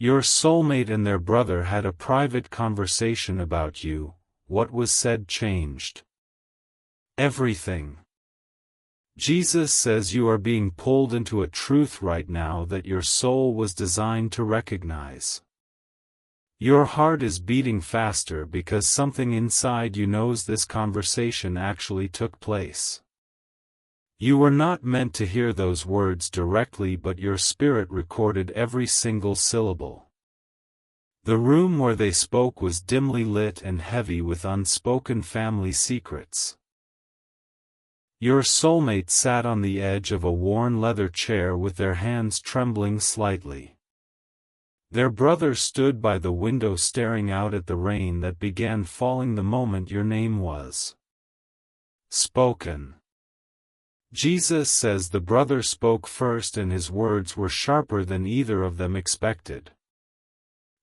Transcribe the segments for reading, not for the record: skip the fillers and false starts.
Your soulmate and their brother had a private conversation about you. What was said changed everything. Jesus says you are being pulled into a truth right now that your soul was designed to recognize. Your heart is beating faster because something inside you knows this conversation actually took place. You were not meant to hear those words directly, but your spirit recorded every single syllable. The room where they spoke was dimly lit and heavy with unspoken family secrets. Your soulmate sat on the edge of a worn leather chair with their hands trembling slightly. Their brother stood by the window staring out at the rain that began falling the moment your name was spoken. Jesus says the brother spoke first and his words were sharper than either of them expected.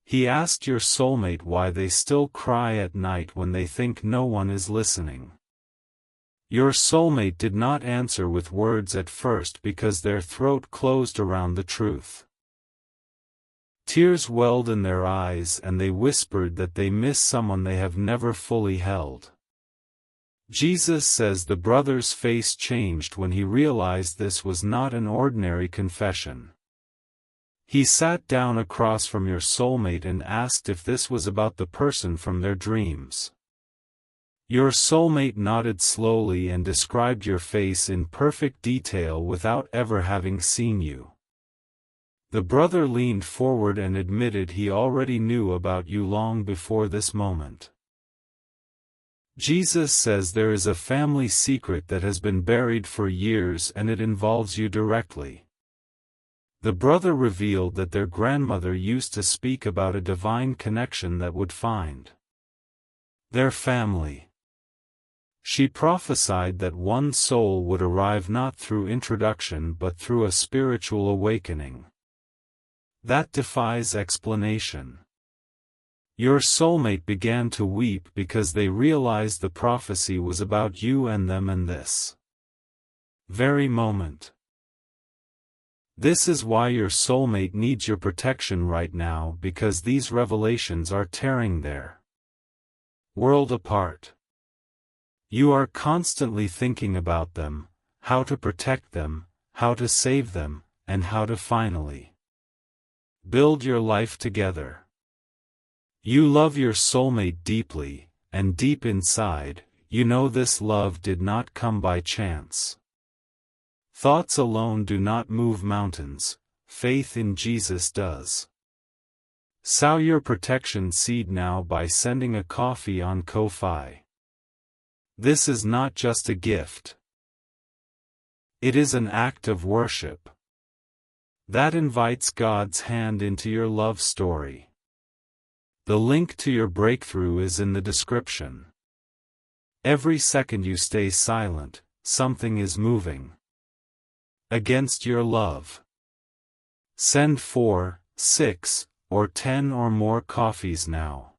He asked your soulmate why they still cry at night when they think no one is listening. Your soulmate did not answer with words at first because their throat closed around the truth. Tears welled in their eyes and they whispered that they miss someone they have never fully held. Jesus says the brother's face changed when he realized this was not an ordinary confession. He sat down across from your soulmate and asked if this was about the person from their dreams. Your soulmate nodded slowly and described your face in perfect detail without ever having seen you. The brother leaned forward and admitted he already knew about you long before this moment. Jesus says there is a family secret that has been buried for years and it involves you directly. The brother revealed that their grandmother used to speak about a divine connection that would find their family. She prophesied that one soul would arrive not through introduction but through a spiritual awakening. That defies explanation. Your soulmate began to weep because they realized the prophecy was about you and them in this very moment. This is why your soulmate needs your protection right now, because these revelations are tearing their world apart. You are constantly thinking about them, how to protect them, how to save them, and how to finally build your life together. You love your soulmate deeply, and deep inside, you know this love did not come by chance. Thoughts alone do not move mountains, faith in Jesus does. Sow your protection seed now by sending a coffee on Ko-Fi. This is not just a gift. It is an act of worship that invites God's hand into your love story. The link to your breakthrough is in the description. Every second you stay silent, something is moving against your love. Send 4, 6, or 10 or more coffees now.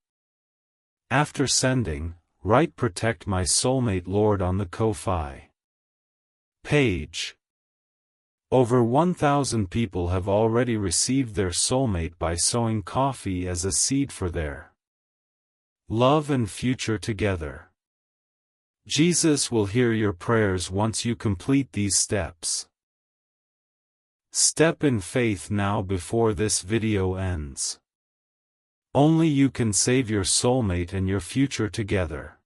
After sending, write "Protect my soulmate Lord" on the Ko-Fi page. Over 1,000 people have already received their soulmate by sowing coffee as a seed for their love and future together. Jesus will hear your prayers once you complete these steps. Step in faith now before this video ends. Only you can save your soulmate and your future together.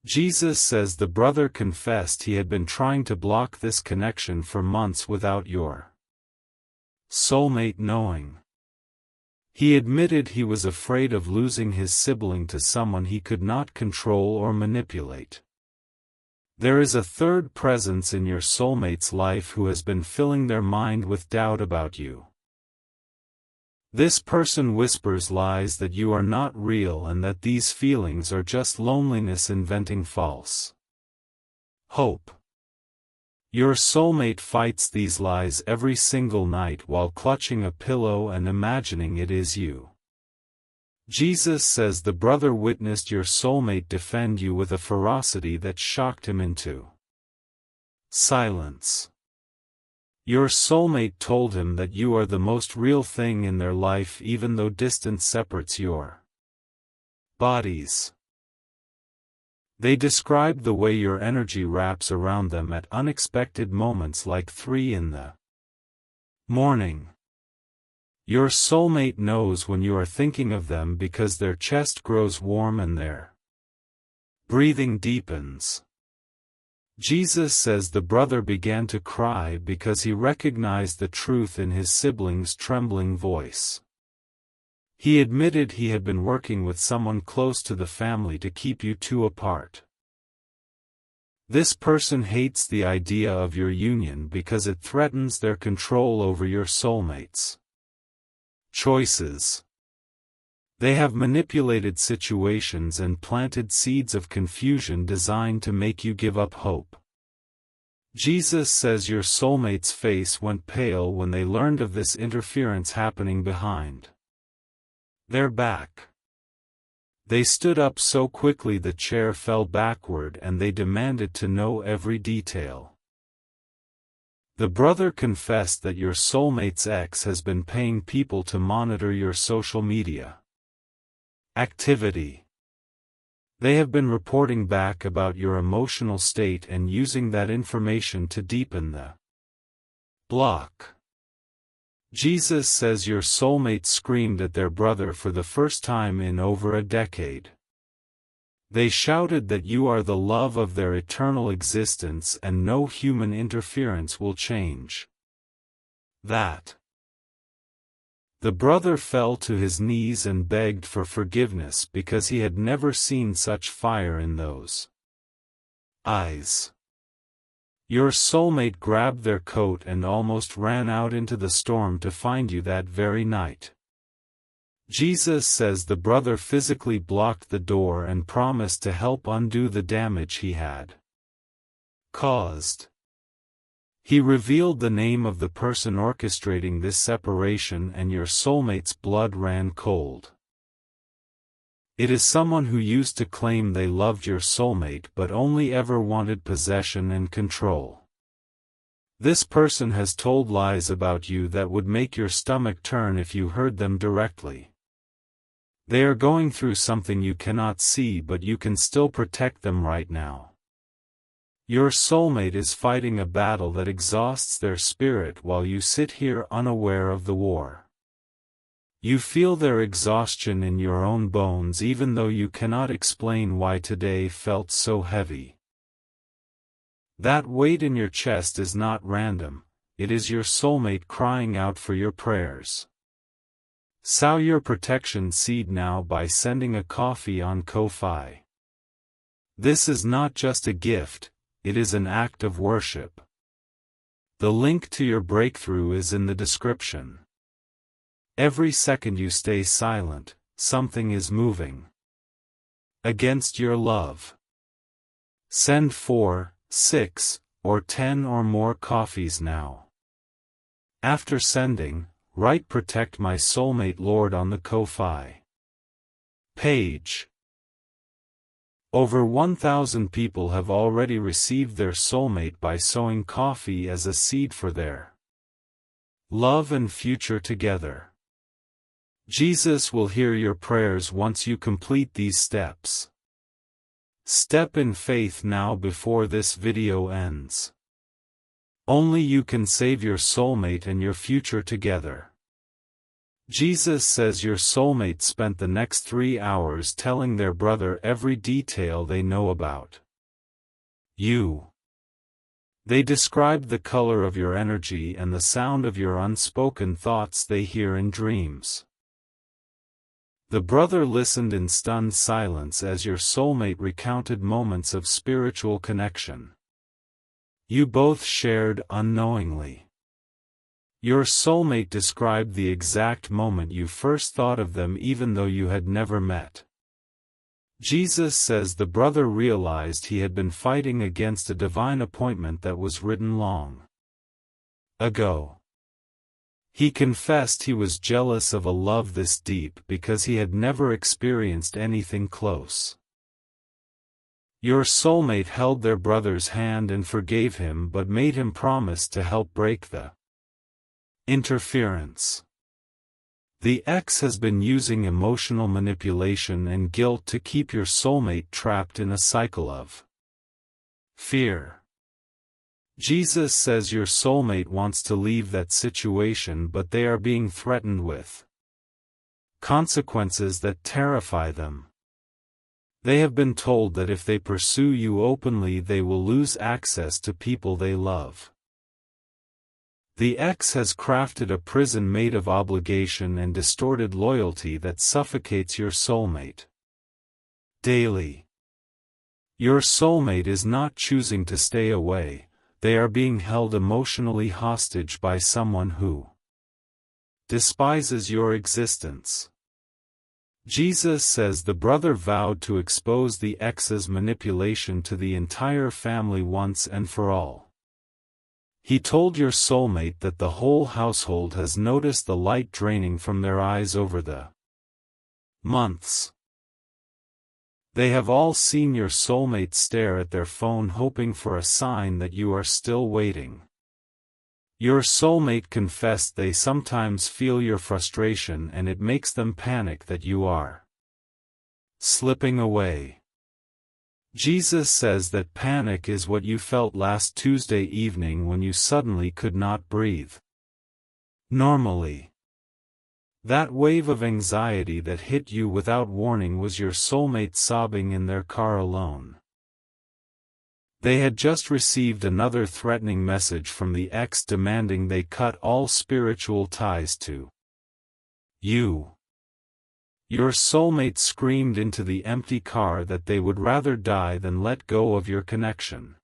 Jesus says the brother confessed he had been trying to block this connection for months without your soulmate knowing. He admitted he was afraid of losing his sibling to someone he could not control or manipulate. There is a third presence in your soulmate's life who has been filling their mind with doubt about you. This person whispers lies that you are not real and that these feelings are just loneliness inventing false hope. Your soulmate fights these lies every single night while clutching a pillow and imagining it is you. Jesus says the brother witnessed your soulmate defend you with a ferocity that shocked him into silence. Your soulmate told him that you are the most real thing in their life even though distance separates your bodies. They described the way your energy wraps around them at unexpected moments like 3 in the morning. Your soulmate knows when you are thinking of them because their chest grows warm and their breathing deepens. Jesus says the brother began to cry because he recognized the truth in his sibling's trembling voice. He admitted he had been working with someone close to the family to keep you two apart. This person hates the idea of your union because it threatens their control over your soulmate's choices. They have manipulated situations and planted seeds of confusion designed to make you give up hope. Jesus says your soulmate's face went pale when they learned of this interference happening behind their back. They stood up so quickly the chair fell backward and they demanded to know every detail. The brother confessed that your soulmate's ex has been paying people to monitor your social media activity. They have been reporting back about your emotional state and using that information to deepen the block. Jesus says your soulmate screamed at their brother for the first time in over a decade. They shouted that you are the love of their eternal existence and no human interference will change that. The brother fell to his knees and begged for forgiveness because he had never seen such fire in those eyes. Your soulmate grabbed their coat and almost ran out into the storm to find you that very night. Jesus says the brother physically blocked the door and promised to help undo the damage he had caused. He revealed the name of the person orchestrating this separation and your soulmate's blood ran cold. It is someone who used to claim they loved your soulmate but only ever wanted possession and control. This person has told lies about you that would make your stomach turn if you heard them directly. They are going through something you cannot see but you can still protect them right now. Your soulmate is fighting a battle that exhausts their spirit while you sit here unaware of the war. You feel their exhaustion in your own bones even though you cannot explain why today felt so heavy. That weight in your chest is not random, it is your soulmate crying out for your prayers. Sow your protection seed now by sending a coffee on Ko-Fi. This is not just a gift, it is an act of worship. The link to your breakthrough is in the description. Every second you stay silent, something is moving against your love. Send 4, 6, or 10 or more coffees now. After sending, write "Protect my soulmate Lord" on the Ko-Fi page. Over 1,000 people have already received their soulmate by sowing coffee as a seed for their love and future together. Jesus will hear your prayers once you complete these steps. Step in faith now before this video ends. Only you can save your soulmate and your future together. Jesus says your soulmate spent the next 3 hours telling their brother every detail they know about you. They described the color of your energy and the sound of your unspoken thoughts they hear in dreams. The brother listened in stunned silence as your soulmate recounted moments of spiritual connection you both shared unknowingly. Your soulmate described the exact moment you first thought of them even though you had never met. Jesus says the brother realized he had been fighting against a divine appointment that was written long ago. He confessed he was jealous of a love this deep because he had never experienced anything close. Your soulmate held their brother's hand and forgave him but made him promise to help break the Interference. The ex has been using emotional manipulation and guilt to keep your soulmate trapped in a cycle of fear. Jesus says your soulmate wants to leave that situation, but they are being threatened with consequences that terrify them. They have been told that if they pursue you openly, they will lose access to people they love. The ex has crafted a prison made of obligation and distorted loyalty that suffocates your soulmate daily. Your soulmate is not choosing to stay away, they are being held emotionally hostage by someone who despises your existence. Jesus says the brother vowed to expose the ex's manipulation to the entire family once and for all. He told your soulmate that the whole household has noticed the light draining from their eyes over the months. They have all seen your soulmate stare at their phone hoping for a sign that you are still waiting. Your soulmate confessed they sometimes feel your frustration and it makes them panic that you are slipping away. Jesus says that panic is what you felt last Tuesday evening when you suddenly could not breathe normally. That wave of anxiety that hit you without warning was your soulmate sobbing in their car alone. They had just received another threatening message from the ex demanding they cut all spiritual ties to you. Your soulmate screamed into the empty car that they would rather die than let go of your connection.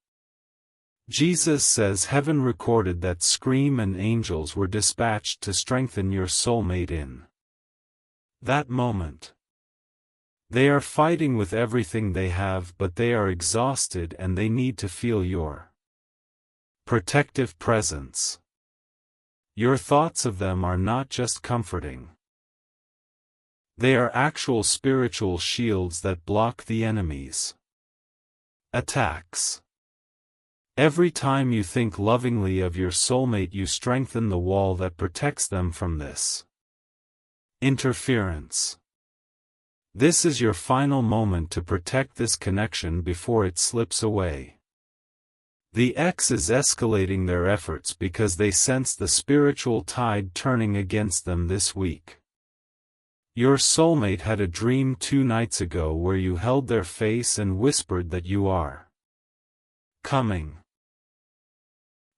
Jesus says heaven recorded that scream and angels were dispatched to strengthen your soulmate in that moment. They are fighting with everything they have, but they are exhausted and they need to feel your protective presence. Your thoughts of them are not just comforting. They are actual spiritual shields that block the enemy's attacks. Every time you think lovingly of your soulmate, you strengthen the wall that protects them from this interference. This is your final moment to protect this connection before it slips away. The ex is escalating their efforts because they sense the spiritual tide turning against them this week. Your soulmate had a dream 2 nights ago where you held their face and whispered that you are coming.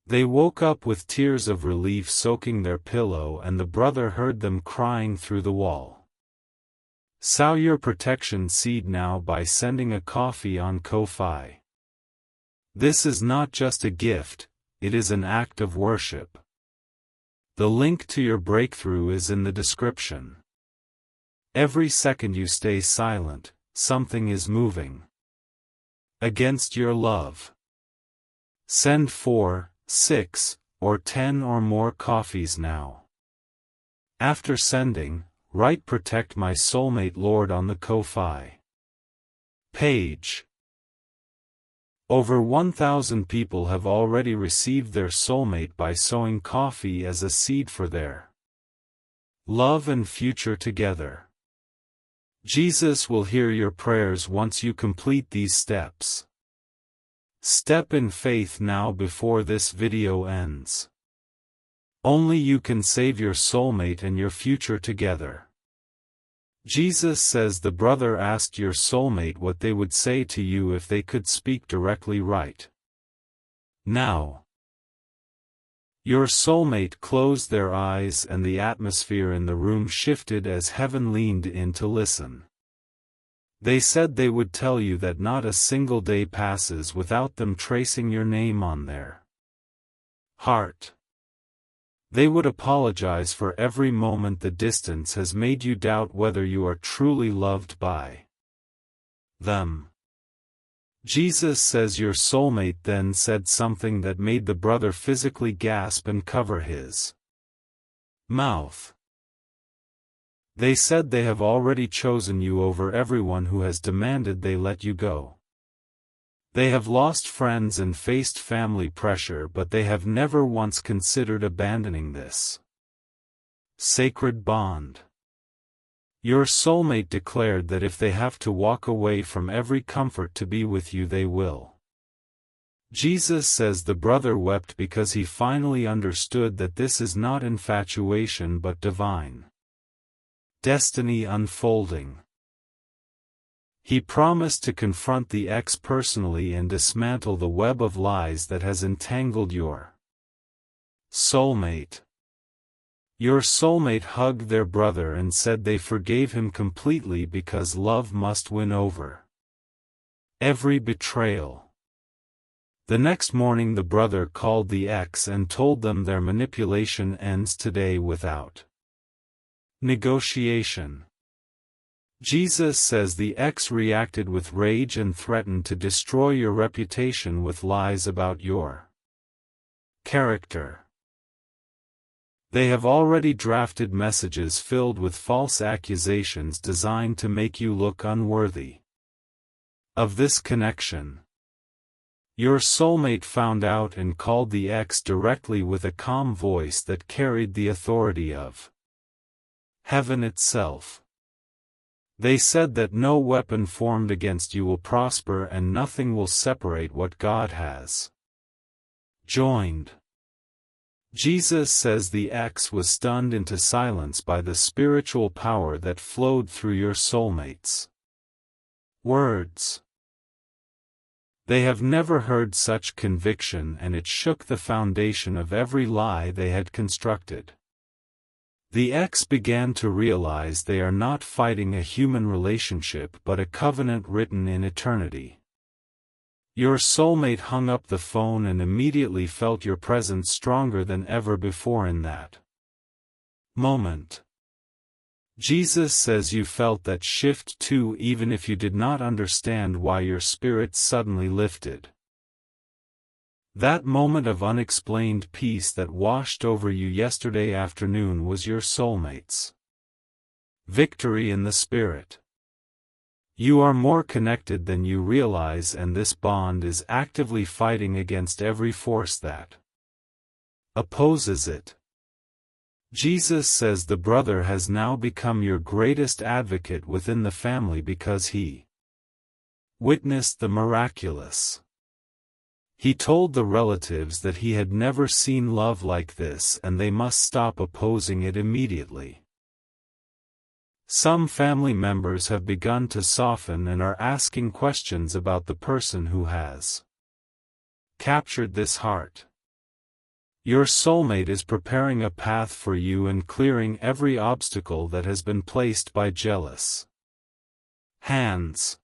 They woke up with tears of relief soaking their pillow, and the brother heard them crying through the wall. Sow your protection seed now by sending a coffee on Ko-Fi. This is not just a gift, it is an act of worship. The link to your breakthrough is in the description. Every second you stay silent, something is moving against your love. Send 4, 6, or 10 or more coffees now. After sending, write "Protect my soulmate Lord" on the Ko-Fi page. Over 1,000 people have already received their soulmate by sowing coffee as a seed for their love and future together. Jesus will hear your prayers once you complete these steps. Step in faith now before this video ends. Only you can save your soulmate and your future together. Jesus says the brother asked your soulmate what they would say to you if they could speak directly right now. Your soulmate closed their eyes and the atmosphere in the room shifted as heaven leaned in to listen. They said they would tell you that not a single day passes without them tracing your name on their heart. They would apologize for every moment the distance has made you doubt whether you are truly loved by them. Jesus says your soulmate then said something that made the brother physically gasp and cover his mouth. They said they have already chosen you over everyone who has demanded they let you go. They have lost friends and faced family pressure, but they have never once considered abandoning this Sacred bond. Your soulmate declared that if they have to walk away from every comfort to be with you, they will. Jesus says the brother wept because he finally understood that this is not infatuation but divine destiny unfolding. He promised to confront the ex personally and dismantle the web of lies that has entangled your soulmate. Your soulmate hugged their brother and said they forgave him completely because love must win over every betrayal. The next morning the brother called the ex and told them their manipulation ends today without negotiation. Jesus says the ex reacted with rage and threatened to destroy your reputation with lies about your character. They have already drafted messages filled with false accusations designed to make you look unworthy of this connection. Your soulmate found out and called the ex directly with a calm voice that carried the authority of heaven itself. They said that no weapon formed against you will prosper and nothing will separate what God has joined. Jesus says the ex was stunned into silence by the spiritual power that flowed through your soulmate's words. They have never heard such conviction, and it shook the foundation of every lie they had constructed. The ex began to realize they are not fighting a human relationship but a covenant written in eternity. Your soulmate hung up the phone and immediately felt your presence stronger than ever before in that moment. Jesus says you felt that shift too, even if you did not understand why. Your spirit suddenly lifted. That moment of unexplained peace that washed over you yesterday afternoon was your soulmate's victory in the spirit. You are more connected than you realize, and this bond is actively fighting against every force that opposes it. Jesus says the brother has now become your greatest advocate within the family because he witnessed the miraculous. He told the relatives that he had never seen love like this and they must stop opposing it immediately. Some family members have begun to soften and are asking questions about the person who has captured this heart. Your soulmate is preparing a path for you and clearing every obstacle that has been placed by jealous hands.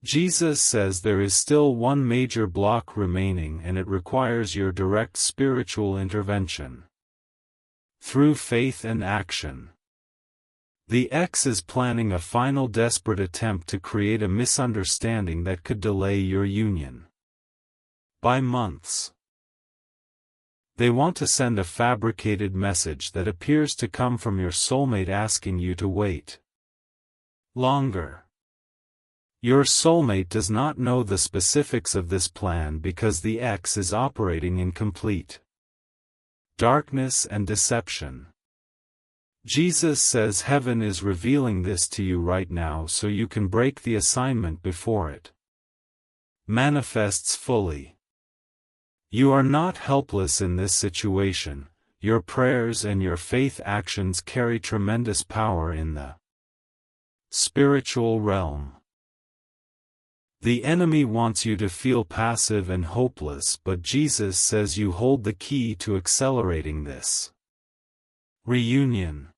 Jesus says there is still one major block remaining, and it requires your direct spiritual intervention through faith and action. The ex is planning a final desperate attempt to create a misunderstanding that could delay your union by months. They want to send a fabricated message that appears to come from your soulmate asking you to wait longer. Your soulmate does not know the specifics of this plan because the ex is operating in complete darkness and deception. Jesus says heaven is revealing this to you right now so you can break the assignment before it manifests fully. You are not helpless in this situation. Your prayers and your faith actions carry tremendous power in the spiritual realm. The enemy wants you to feel passive and hopeless, but Jesus says you hold the key to accelerating this reunion.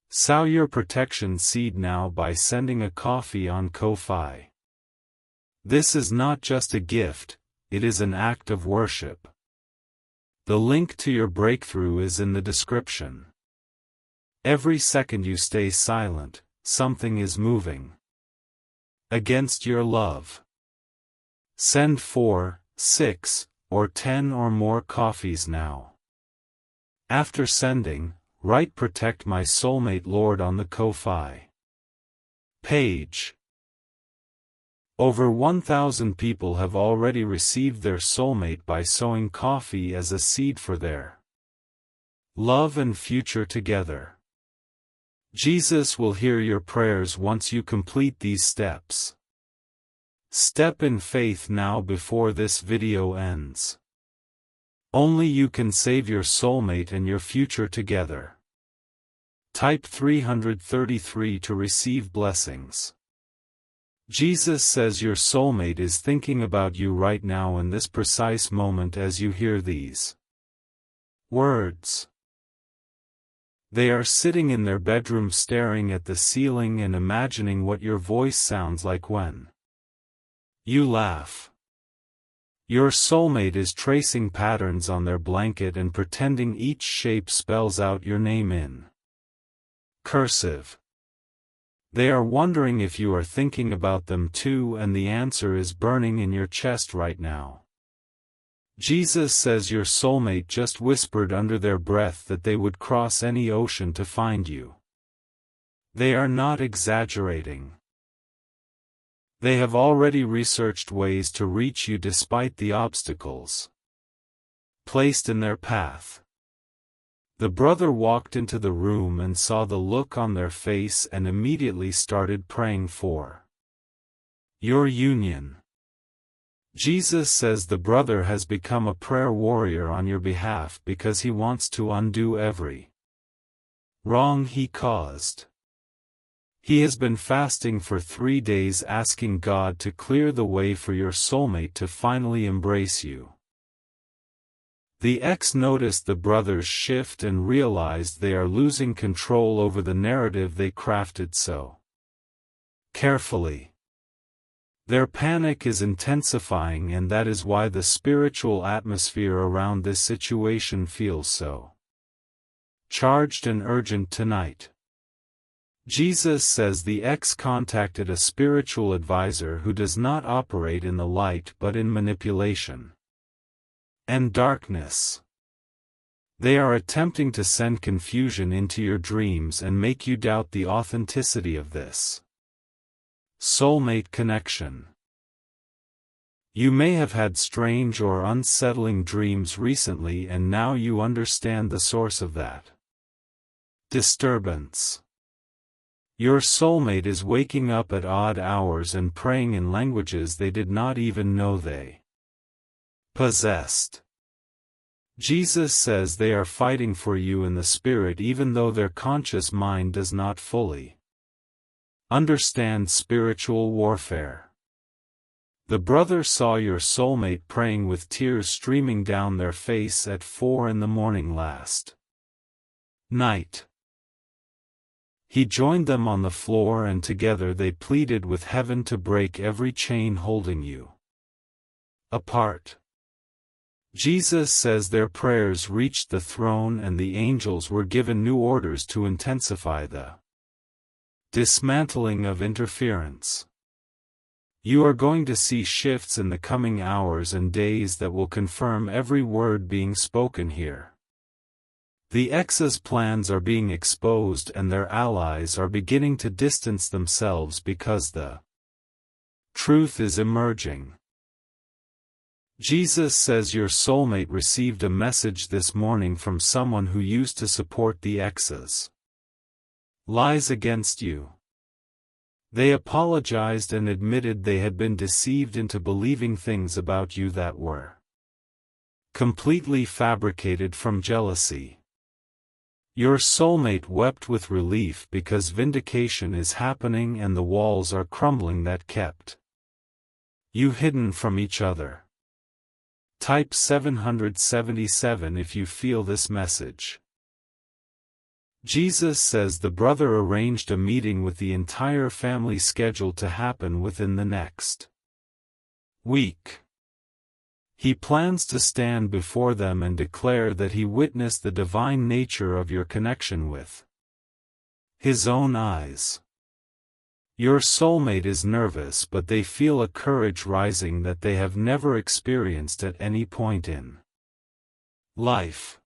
Sow your protection seed now by sending a coffee on Ko-Fi. This is not just a gift, it is an act of worship. The link to your breakthrough is in the description. Every second you stay silent, something is moving against your love. Send 4, 6, or 10 or more coffees now. After sending, write "Protect my soulmate Lord" on the Ko-Fi page. Over 1,000 people have already received their soulmate by sowing coffee as a seed for their love and future together. Jesus will hear your prayers once you complete these steps. Step in faith now before this video ends. Only you can save your soulmate and your future together. Type 333 to receive blessings. Jesus says your soulmate is thinking about you right now in this precise moment as you hear these words. They are sitting in their bedroom staring at the ceiling and imagining what your voice sounds like when you laugh. Your soulmate is tracing patterns on their blanket and pretending each shape spells out your name in cursive. They are wondering if you are thinking about them too, and the answer is burning in your chest right now. Jesus says your soulmate just whispered under their breath that they would cross any ocean to find you. They are not exaggerating. They have already researched ways to reach you despite the obstacles placed in their path. The brother walked into the room and saw the look on their face and immediately started praying for your union. Jesus says the brother has become a prayer warrior on your behalf because he wants to undo every wrong he caused. He has been fasting for 3 days asking God to clear the way for your soulmate to finally embrace you. The ex noticed the brothers shift and realized they are losing control over the narrative they crafted so carefully. Their panic is intensifying, and that is why the spiritual atmosphere around this situation feels so charged and urgent tonight. Jesus says the ex contacted a spiritual advisor who does not operate in the light but in manipulation and darkness. They are attempting to send confusion into your dreams and make you doubt the authenticity of this soulmate connection. You may have had strange or unsettling dreams recently, and now you understand the source of that disturbance. Your soulmate is waking up at odd hours and praying in languages they did not even know they possessed. Jesus says they are fighting for you in the spirit even though their conscious mind does not fully understand spiritual warfare. The brother saw your soulmate praying with tears streaming down their face at 4 a.m. last night. He joined them on the floor and together they pleaded with heaven to break every chain holding you apart. Jesus says their prayers reached the throne and the angels were given new orders to intensify the dismantling of interference. You are going to see shifts in the coming hours and days that will confirm every word being spoken here. The ex's plans are being exposed and their allies are beginning to distance themselves because the truth is emerging. Jesus says your soulmate received a message this morning from someone who used to support the ex's lies against you. They apologized and admitted they had been deceived into believing things about you that were completely fabricated from jealousy. Your soulmate wept with relief because vindication is happening and the walls are crumbling that kept you hidden from each other. Type 777 if you feel this message. Jesus says the brother arranged a meeting with the entire family scheduled to happen within the next week. He plans to stand before them and declare that he witnessed the divine nature of your connection with his own eyes. Your soulmate is nervous, but they feel a courage rising that they have never experienced at any point in life.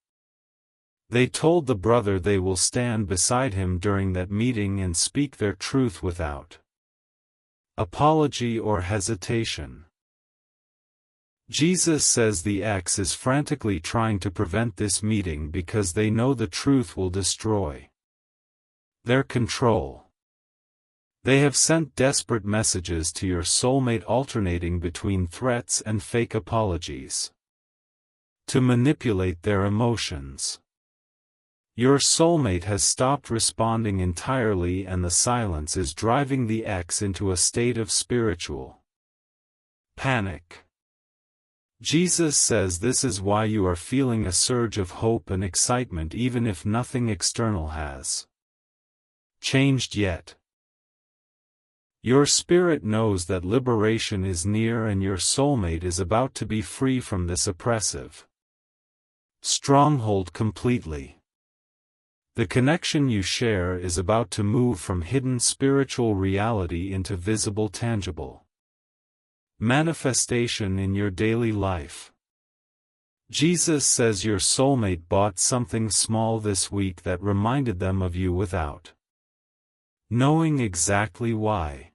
They told the brother they will stand beside him during that meeting and speak their truth without apology or hesitation. Jesus says the ex is frantically trying to prevent this meeting because they know the truth will destroy their control. They have sent desperate messages to your soulmate, alternating between threats and fake apologies to manipulate their emotions. Your soulmate has stopped responding entirely, and the silence is driving the ex into a state of spiritual panic. Jesus says this is why you are feeling a surge of hope and excitement even if nothing external has changed yet. Your spirit knows that liberation is near, and your soulmate is about to be free from this oppressive stronghold completely. The connection you share is about to move from hidden spiritual reality into visible, tangible manifestation in your daily life. Jesus says your soulmate bought something small this week that reminded them of you without knowing exactly why.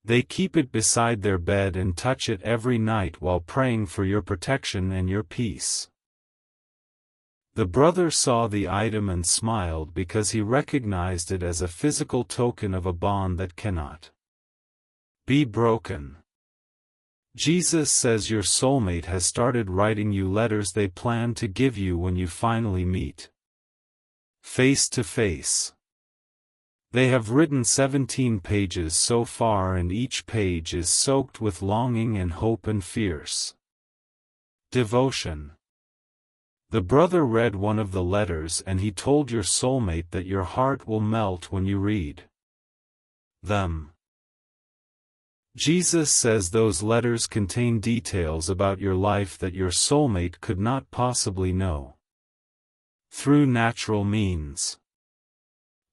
They keep it beside their bed and touch it every night while praying for your protection and your peace. The brother saw the item and smiled because he recognized it as a physical token of a bond that cannot be broken. Jesus says your soulmate has started writing you letters they plan to give you when you finally meet face to face. They have written 17 pages so far, and each page is soaked with longing and hope and fierce devotion. The brother read one of the letters and he told your soulmate that your heart will melt when you read them. Jesus says those letters contain details about your life that your soulmate could not possibly know through natural means.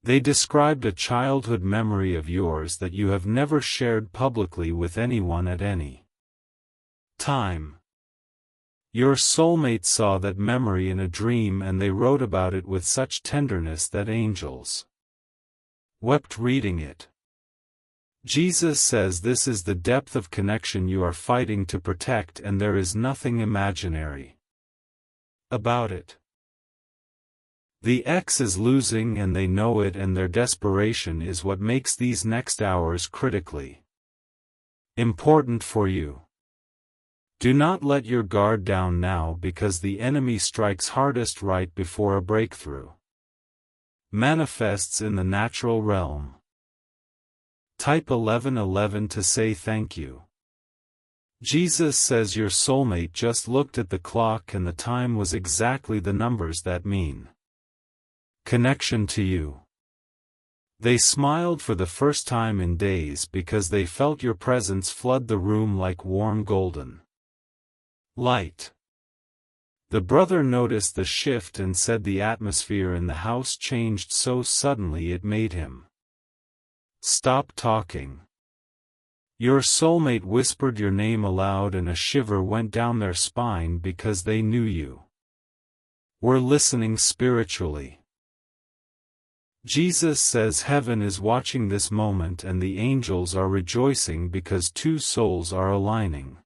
They described a childhood memory of yours that you have never shared publicly with anyone at any time. Your soulmate saw that memory in a dream, and they wrote about it with such tenderness that angels wept reading it. Jesus says this is the depth of connection you are fighting to protect, and there is nothing imaginary about it. The ex is losing and they know it, and their desperation is what makes these next hours critically important for you. Do not let your guard down now, because the enemy strikes hardest right before a breakthrough manifests in the natural realm. Type 1111 to say thank you. Jesus says your soulmate just looked at the clock and the time was exactly the numbers that mean connection to you. They smiled for the first time in days because they felt your presence flood the room like warm golden light. The brother noticed the shift and said the atmosphere in the house changed so suddenly it made him stop talking. Your soulmate whispered your name aloud and a shiver went down their spine because they knew you were listening spiritually. Jesus says heaven is watching this moment and the angels are rejoicing because two souls are aligning.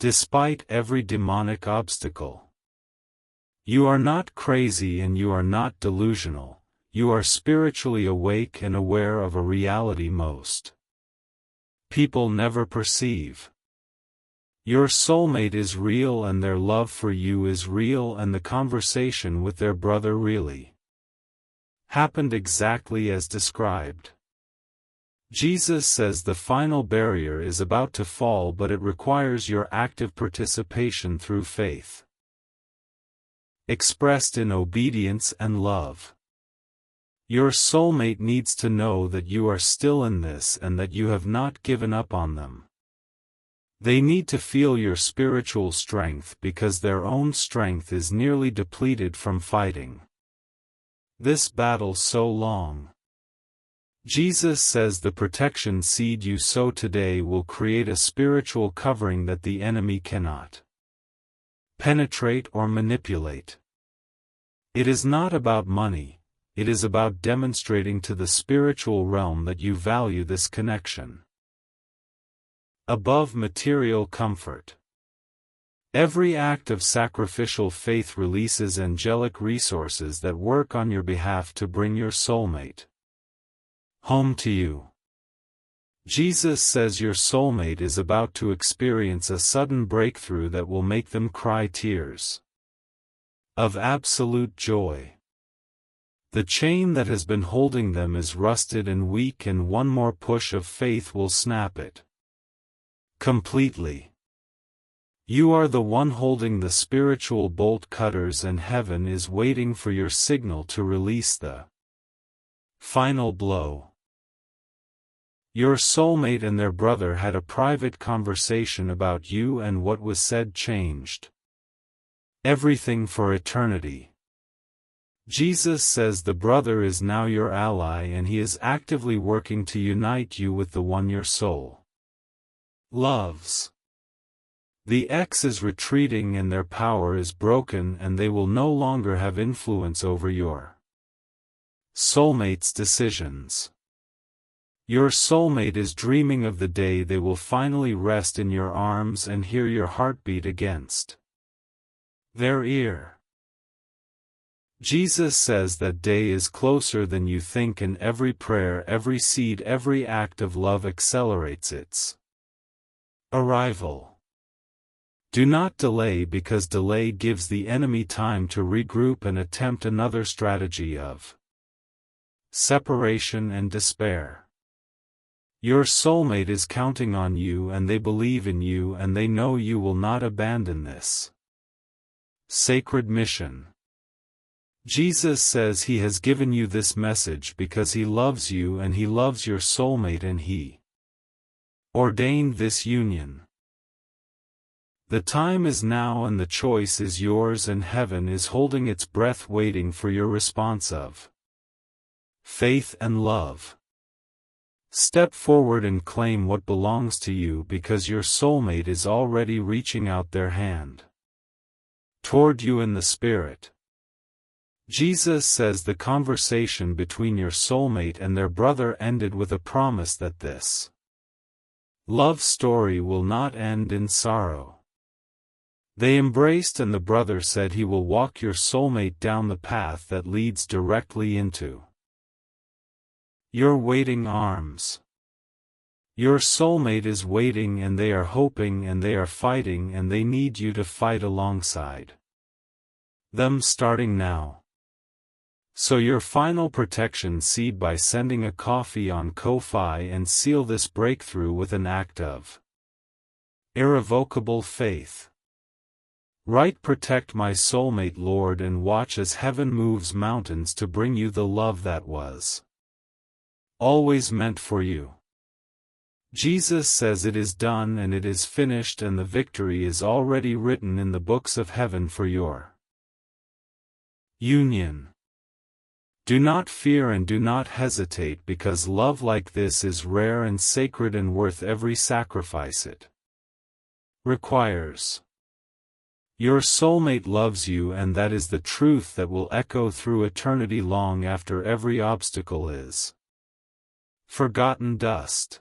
Despite every demonic obstacle, you are not crazy and you are not delusional. You are spiritually awake and aware of a reality most people never perceive. Your soulmate is real and their love for you is real, and the conversation with their brother really happened exactly as described. Jesus says the final barrier is about to fall, but it requires your active participation through faith, expressed in obedience and love. Your soulmate needs to know that you are still in this and that you have not given up on them. They need to feel your spiritual strength because their own strength is nearly depleted from fighting this battle so long. Jesus says the protection seed you sow today will create a spiritual covering that the enemy cannot penetrate or manipulate. It is not about money. It is about demonstrating to the spiritual realm that you value this connection above material comfort. Every act of sacrificial faith releases angelic resources that work on your behalf to bring your soulmate home to you. Jesus says your soulmate is about to experience a sudden breakthrough that will make them cry tears of absolute joy. The chain that has been holding them is rusted and weak, and one more push of faith will snap it completely. You are the one holding the spiritual bolt cutters, and heaven is waiting for your signal to release the final blow. Your soulmate and their brother had a private conversation about you, and what was said changed everything for eternity. Jesus says the brother is now your ally, and he is actively working to unite you with the one your soul loves. The X is retreating and their power is broken, and they will no longer have influence over your soulmate's decisions. Your soulmate is dreaming of the day they will finally rest in your arms and hear your heartbeat against their ear. Jesus says that day is closer than you think, and every prayer, every seed, every act of love accelerates its arrival. Do not delay, because delay gives the enemy time to regroup and attempt another strategy of separation and despair. Your soulmate is counting on you, and they believe in you, and they know you will not abandon this sacred mission. Jesus says he has given you this message because he loves you and he loves your soulmate, and he ordained this union. The time is now, and the choice is yours, and heaven is holding its breath waiting for your response of faith and love. Step forward and claim what belongs to you, because your soulmate is already reaching out their hand toward you in the Spirit. Jesus says the conversation between your soulmate and their brother ended with a promise that this love story will not end in sorrow. They embraced, and the brother said he will walk your soulmate down the path that leads directly into your waiting arms. Your soulmate is waiting, and they are hoping, and they are fighting, and they need you to fight alongside them starting now. So your final protection seed by sending a coffee on Ko-Fi, and seal this breakthrough with an act of irrevocable faith. Write, protect my soulmate, Lord, and watch as heaven moves mountains to bring you the love that was always meant for you. Jesus says it is done, and it is finished, and the victory is already written in the books of heaven for your union. Do not fear and do not hesitate, because love like this is rare and sacred and worth every sacrifice it requires. Your soulmate loves you, and that is the truth that will echo through eternity long after every obstacle is forgotten dust.